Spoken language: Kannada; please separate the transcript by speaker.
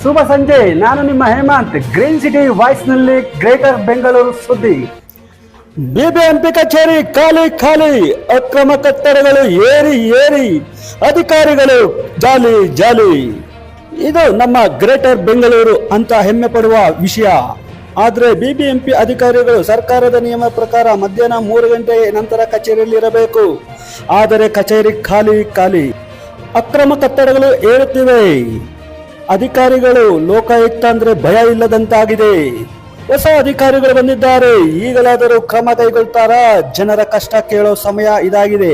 Speaker 1: ಶುಭ ಸಂಜೆ. ನಾನು ನಿಮ್ಮ ಹೇಮಂತ್. ಗ್ರೀನ್ ಸಿಟಿ ವಾಯ್ಸ್ ನಲ್ಲಿ ಗ್ರೇಟರ್ ಬೆಂಗಳೂರು ಸುದ್ದಿ.
Speaker 2: ಬಿಬಿಎಂಪಿ ಕಚೇರಿ ಖಾಲಿ ಖಾಲಿ, ಅಕ್ರಮ ಕಟ್ಟಡಗಳು ಏರಿ ಏರಿ, ಅಧಿಕಾರಿಗಳು ಜಾಲಿ ಜಾಲಿ. ಇದು ನಮ್ಮ ಗ್ರೇಟರ್ ಬೆಂಗಳೂರು ಅಂತ ಹೆಮ್ಮೆ ಪಡುವ ವಿಷಯ. ಆದರೆ ಬಿಬಿಎಂಪಿ ಅಧಿಕಾರಿಗಳು ಸರ್ಕಾರದ ನಿಯಮ ಪ್ರಕಾರ ಮಧ್ಯಾಹ್ನ 3 ಗಂಟೆ ನಂತರ ಕಚೇರಿಯಲ್ಲಿ ಇರಬೇಕು. ಆದರೆ ಕಚೇರಿ ಖಾಲಿ ಖಾಲಿ, ಅಕ್ರಮ ಕಟ್ಟಡಗಳು ಏರುತ್ತಿವೆ. ಅಧಿಕಾರಿಗಳು ಲೋಕಾಯುಕ್ತ ಅಂದ್ರೆ ಭಯ ಇಲ್ಲದಂತಾಗಿದೆ. ಹೊಸ ಅಧಿಕಾರಿಗಳು ಬಂದಿದ್ದಾರೆ. ಈಗಲಾದರೂ ಕ್ರಮ ಕೈಗೊಳ್ತಾರಾ? ಜನರ ಕಷ್ಟ ಕೇಳೋ ಸಮಯ ಇದಾಗಿದೆ.